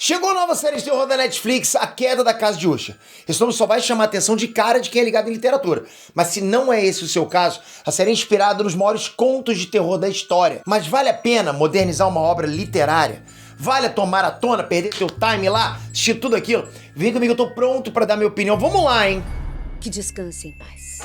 Chegou a nova série de terror da Netflix, A Queda da Casa de Usher. Esse nome só vai chamar a atenção de cara de quem é ligado em literatura. Mas se não é esse o seu caso, a série é inspirada nos maiores contos de terror da história. Mas vale a pena modernizar uma obra literária? Vale a tua maratona, perder teu time lá, assistir tudo aquilo? Vem comigo, eu tô pronto pra dar minha opinião. Vamos lá, hein? Que descanse em paz.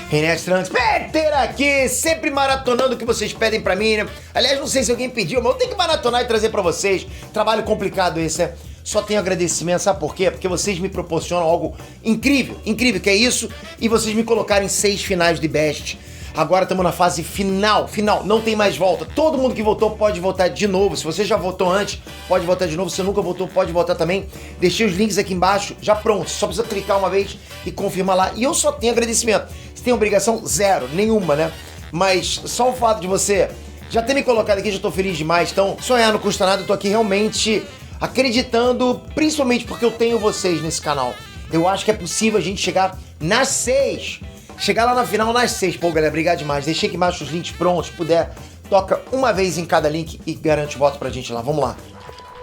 René Trunks, Peter aqui, sempre maratonando o que vocês pedem pra mim, né? Aliás, não sei se alguém pediu, mas eu tenho que maratonar e trazer pra vocês. Trabalho complicado esse, né? Só tenho agradecimento, sabe por quê? Porque vocês me proporcionam algo incrível, que é isso, e vocês me colocaram em 6 finais de Best. Agora estamos na fase final, não tem mais volta. Todo mundo que votou pode votar de novo. Se você já votou antes, pode votar de novo. Se você nunca votou, pode votar também. Deixei os links aqui embaixo, já prontos. Só precisa clicar uma vez e confirmar lá. E eu só tenho agradecimento. Você tem obrigação? Zero, nenhuma, né? Mas só o fato de você já ter me colocado aqui, já tô feliz demais. Então, sonhar não custa nada. Eu tô aqui realmente acreditando, principalmente porque eu tenho vocês nesse canal. Eu acho que é possível a gente chegar nas 6. Chegar lá na final nas 6. Pô, galera, obrigado demais. Deixei aqui embaixo os links prontos. Se puder, toca uma vez em cada link e garante voto pra gente lá. Vamos lá.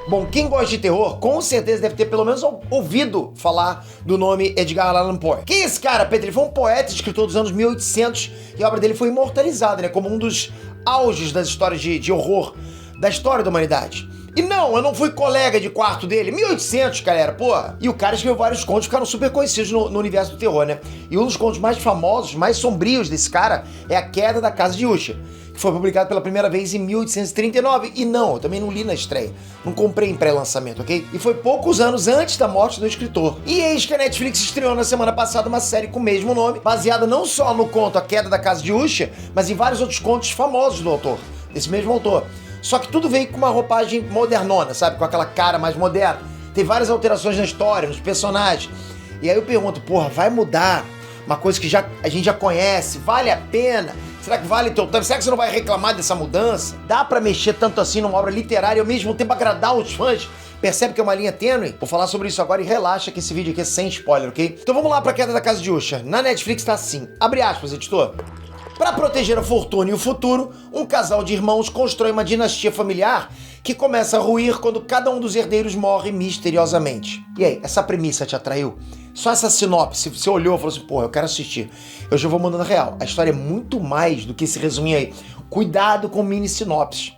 Bom, quem gosta de terror, com certeza deve ter pelo menos ouvido falar do nome Edgar Allan Poe. Quem é esse cara, Pedro? Ele foi um poeta e escritor dos anos 1800 e a obra dele foi imortalizada, né? Como um dos auges das histórias de horror da história da humanidade. E não, eu não fui colega de quarto dele. 1800, galera, porra. E o cara escreveu vários contos que ficaram super conhecidos no universo do terror, né? E um dos contos mais famosos, mais sombrios desse cara é A Queda da Casa de Usher, que foi publicado pela primeira vez em 1839. E não, eu também não li na estreia. Não comprei em pré-lançamento, ok? E foi poucos anos antes da morte do escritor. E eis que a Netflix estreou na semana passada uma série com o mesmo nome, baseada não só no conto A Queda da Casa de Usher, mas em vários outros contos famosos do autor, desse mesmo autor. Só que tudo veio com uma roupagem modernona, sabe? Com aquela cara mais moderna. Tem várias alterações na história, nos personagens. E aí eu pergunto, porra, vai mudar uma coisa que a gente já conhece? Vale a pena? Será que vale teu tempo? Será que você não vai reclamar dessa mudança? Dá pra mexer tanto assim numa obra literária e ao mesmo tempo agradar os fãs? Percebe que é uma linha tênue? Vou falar sobre isso agora e relaxa que esse vídeo aqui é sem spoiler, ok? Então vamos lá pra Queda da Casa de Usher. Na Netflix tá assim, abre aspas, editor. Para proteger a fortuna e o futuro, um casal de irmãos constrói uma dinastia familiar que começa a ruir quando cada um dos herdeiros morre misteriosamente. E aí, essa premissa te atraiu? Só essa sinopse, você olhou e falou assim, porra, eu quero assistir. Eu já vou mandando real. A história é muito mais do que esse resuminho aí. Cuidado com mini sinopse.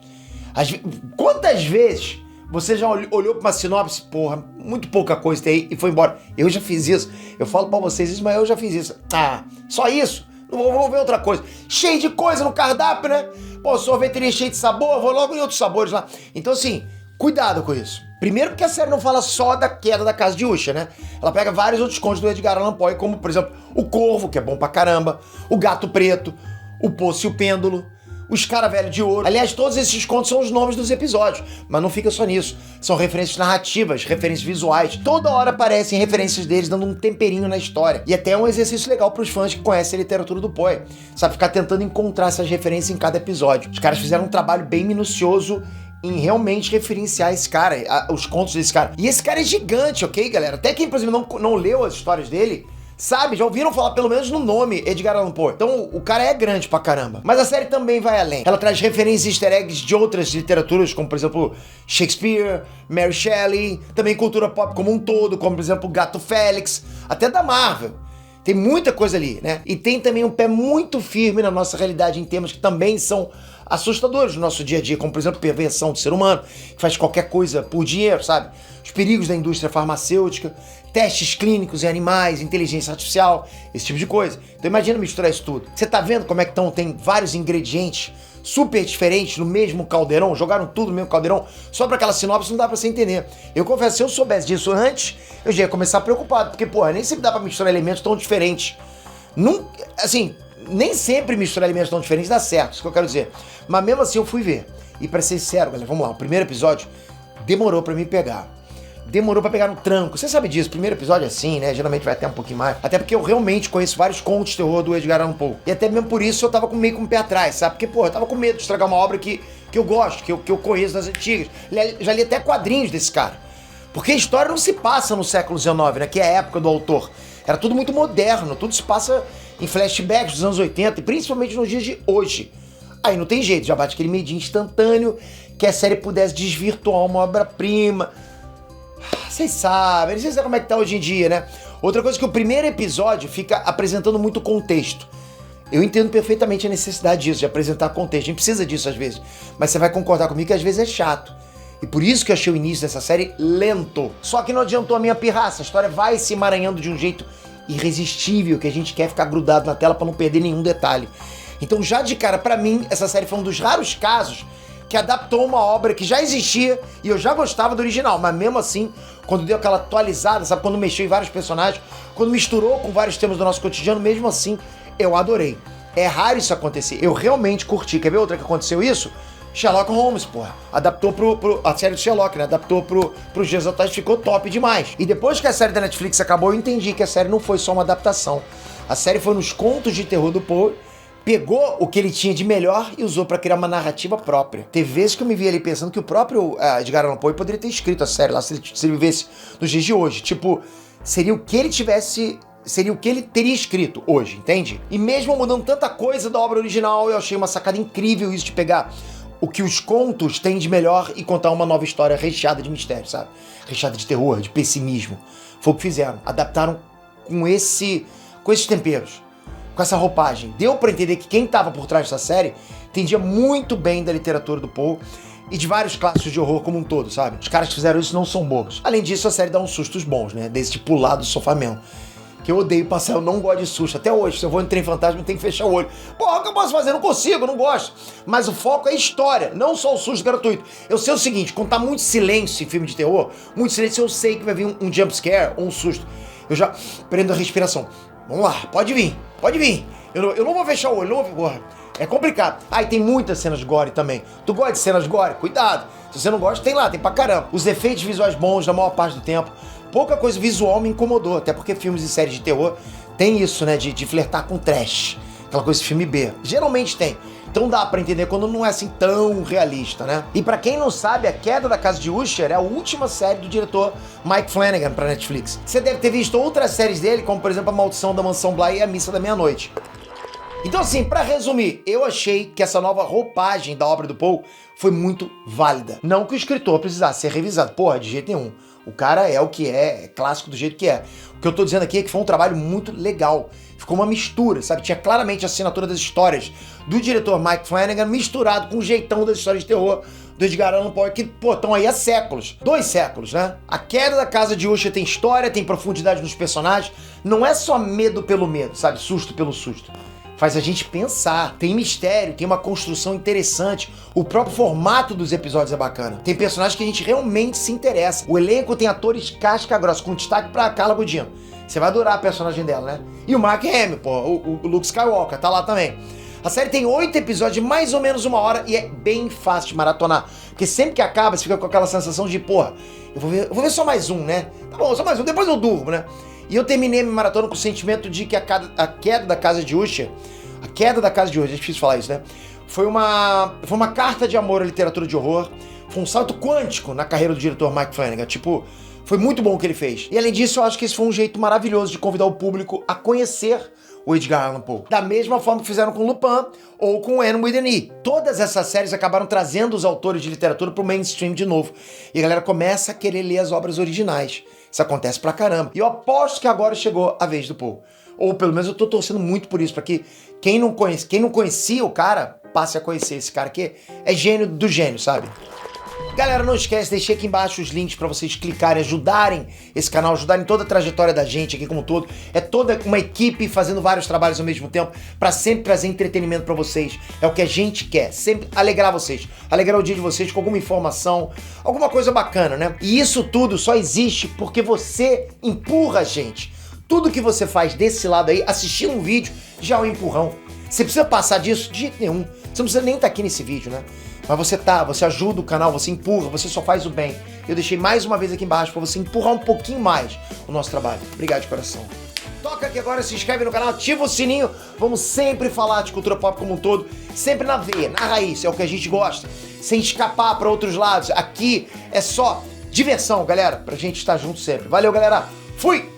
Quantas vezes você já olhou pra uma sinopse, porra, muito pouca coisa tem aí e foi embora? Eu já fiz isso. Eu falo pra vocês isso, mas eu já fiz isso. Ah, só isso? Vou ver outra coisa. Cheio de coisa no cardápio, né? Pô, sorveteria cheia de sabor, vou logo em outros sabores lá. Então, assim, cuidado com isso. Primeiro porque a série não fala só da Queda da Casa de Usher, né? Ela pega vários outros contos do Edgar Allan Poe, como, por exemplo, O Corvo, que é bom pra caramba, O Gato Preto, O Poço e o Pêndulo, O Escaravelho de Ouro. Aliás, todos esses contos são os nomes dos episódios, mas não fica só nisso. São referências narrativas, referências visuais. Toda hora aparecem referências deles, dando um temperinho na história. E até é um exercício legal pros fãs que conhecem a literatura do Poe. Sabe, ficar tentando encontrar essas referências em cada episódio. Os caras fizeram um trabalho bem minucioso em realmente referenciar esse cara, os contos desse cara. E esse cara é gigante, ok, galera? Até quem, por exemplo, não leu as histórias dele, sabe, já ouviram falar pelo menos no nome Edgar Allan Poe. Então o cara é grande pra caramba. Mas a série também vai além. Ela traz referências e easter eggs de outras literaturas, como por exemplo Shakespeare, Mary Shelley, também cultura pop como um todo, como por exemplo Gato Félix, até da Marvel. Tem muita coisa ali, né? E tem também um pé muito firme na nossa realidade em temas que também são assustadores no nosso dia a dia, como por exemplo perversão do ser humano, que faz qualquer coisa por dinheiro, sabe? Os perigos da indústria farmacêutica, testes clínicos em animais, inteligência artificial, esse tipo de coisa. Então imagina misturar isso tudo. Você tá vendo como é que tem vários ingredientes super diferentes no mesmo caldeirão? Jogaram tudo no mesmo caldeirão? Só pra aquela sinopse não dá pra você entender. Eu confesso, se eu soubesse disso antes, eu já ia começar preocupado, porque, porra, nem sempre dá pra misturar elementos tão diferentes. Assim, nem sempre misturar elementos tão diferentes dá certo, isso que eu quero dizer. Mas mesmo assim eu fui ver. E pra ser sincero, galera, vamos lá, o primeiro episódio demorou pra me pegar. Demorou pra pegar no tranco. Você sabe disso, o primeiro episódio é assim, né? Geralmente vai até um pouquinho mais. Até porque eu realmente conheço vários contos de terror do Edgar Allan Poe. E até mesmo por isso eu tava meio com o pé atrás, sabe? Porque, pô, eu tava com medo de estragar uma obra que eu gosto, que eu conheço das antigas. Já li até quadrinhos desse cara. Porque a história não se passa no século XIX, né? Que é a época do autor. Era tudo muito moderno, tudo se passa em flashbacks dos anos 80 e principalmente nos dias de hoje. Aí não tem jeito, já bate aquele medinho instantâneo que a série pudesse desvirtuar uma obra-prima. Vocês sabem, não sei como é que tá hoje em dia, né? Outra coisa que o primeiro episódio fica apresentando muito contexto. Eu entendo perfeitamente a necessidade disso, de apresentar contexto. A gente precisa disso às vezes. Mas você vai concordar comigo que às vezes é chato. E por isso que eu achei o início dessa série lento. Só que não adiantou a minha pirraça. A história vai se emaranhando de um jeito irresistível, que a gente quer ficar grudado na tela pra não perder nenhum detalhe. Então já de cara, pra mim, essa série foi um dos raros casos que adaptou uma obra que já existia e eu já gostava do original, mas mesmo assim, quando deu aquela atualizada, sabe, quando mexeu em vários personagens, quando misturou com vários temas do nosso cotidiano, mesmo assim, eu adorei. É raro isso acontecer, eu realmente curti. Quer ver outra que aconteceu isso? Sherlock Holmes, porra. Adaptou a série do Sherlock, né? Adaptou pros dias atuais, ficou top demais. E depois que a série da Netflix acabou, eu entendi que a série não foi só uma adaptação. A série foi nos contos de terror do Poe, pegou o que ele tinha de melhor e usou pra criar uma narrativa própria. Teve vezes que eu me vi ali pensando que o próprio Edgar Allan Poe poderia ter escrito a série lá se ele vivesse nos dias de hoje. Tipo, seria o que ele teria escrito hoje, entende? E mesmo mudando tanta coisa da obra original, eu achei uma sacada incrível isso de pegar o que os contos têm de melhor e contar uma nova história recheada de mistério, sabe? Recheada de terror, de pessimismo. Foi o que fizeram. Adaptaram com esses temperos, com essa roupagem. Deu pra entender que quem tava por trás dessa série entendia muito bem da literatura do Poe e de vários clássicos de horror como um todo, sabe? Os caras que fizeram isso não são bobos. Além disso, a série dá uns sustos bons, né? Desse tipo pular do sofá mesmo. Que eu odeio passar, eu não gosto de susto. Até hoje, se eu vou em trem fantasma, eu tenho que fechar o olho. Porra, o que eu posso fazer? Eu não consigo, eu não gosto. Mas o foco é a história, não só o susto gratuito. Eu sei o seguinte, quando tá muito silêncio em filme de terror, muito silêncio, eu sei que vai vir um jump scare ou um susto. Eu já prendo a respiração. Vamos lá, pode vir, pode vir. Eu não vou fechar o olho, não vou... Porra, é complicado. Ah, e tem muitas cenas gore também. Tu gosta de cenas gore? Cuidado. Se você não gosta, tem lá, tem pra caramba. Os efeitos visuais bons na maior parte do tempo. Pouca coisa visual me incomodou, até porque filmes e séries de terror tem isso, né, de flertar com trash. Aquela coisa de filme B. Geralmente tem. Então dá pra entender quando não é assim tão realista, né? E pra quem não sabe, A Queda da Casa de Usher é a última série do diretor Mike Flanagan pra Netflix. Você deve ter visto outras séries dele, como por exemplo A Maldição da Mansão Bly e A Missa da Meia-Noite. Então assim, pra resumir, eu achei que essa nova roupagem da obra do Poe foi muito válida. Não que o escritor precisasse ser revisado, porra, de jeito nenhum. O cara é o que é clássico do jeito que é. O que eu tô dizendo aqui é que foi um trabalho muito legal. Ficou uma mistura, sabe? Tinha claramente a assinatura das histórias do diretor Mike Flanagan misturado com o jeitão das histórias de terror do Edgar Allan Poe, que, pô, estão aí há séculos. 2 séculos, né? A Queda da Casa de Usher tem história, tem profundidade nos personagens. Não é só medo pelo medo, sabe? Susto pelo susto. Faz a gente pensar, tem mistério, tem uma construção interessante, o próprio formato dos episódios é bacana. Tem personagens que a gente realmente se interessa. O elenco tem atores casca grossa, com destaque pra Carla Gugino. Você vai adorar a personagem dela, né? E o Mark Hamill, pô, o Luke Skywalker, tá lá também. A série tem 8 episódios de mais ou menos 1 hora e é bem fácil de maratonar. Porque sempre que acaba, você fica com aquela sensação de, porra, eu vou ver só mais um, né? Tá bom, só mais um, depois eu durmo, né? E eu terminei minha maratona com o sentimento de que a Queda da Casa de Usher, a Queda da Casa de Usher, é difícil falar isso, né? Foi uma carta de amor à literatura de horror, foi um salto quântico na carreira do diretor Mike Flanagan, tipo, foi muito bom o que ele fez. E além disso, eu acho que esse foi um jeito maravilhoso de convidar o público a conhecer o Edgar Allan Poe. Da mesma forma que fizeram com Lupin ou com Anne with an E. Todas essas séries acabaram trazendo os autores de literatura pro mainstream de novo. E a galera começa a querer ler as obras originais. Isso acontece pra caramba. E eu aposto que agora chegou a vez do Poe. Ou pelo menos eu tô torcendo muito por isso, pra que quem não conhecia o cara, passe a conhecer esse cara que é gênio do gênio, sabe? Galera, não esquece, deixei aqui embaixo os links pra vocês clicarem, ajudarem esse canal, ajudarem toda a trajetória da gente aqui como um todo. É toda uma equipe fazendo vários trabalhos ao mesmo tempo pra sempre trazer entretenimento pra vocês. É o que a gente quer, sempre alegrar vocês, alegrar o dia de vocês com alguma informação, alguma coisa bacana, né? E isso tudo só existe porque você empurra a gente. Tudo que você faz desse lado aí, assistir um vídeo, já é um empurrão. Você precisa passar disso? De jeito nenhum. Você não precisa nem estar aqui nesse vídeo, né? Mas você ajuda o canal, você empurra, você só faz o bem. Eu deixei mais uma vez aqui embaixo pra você empurrar um pouquinho mais o nosso trabalho. Obrigado de coração. Toca aqui agora, se inscreve no canal, ativa o sininho. Vamos sempre falar de cultura pop como um todo, sempre na veia, na raiz, é o que a gente gosta. Sem escapar pra outros lados. Aqui é só diversão, galera, pra gente estar junto sempre. Valeu, galera. Fui!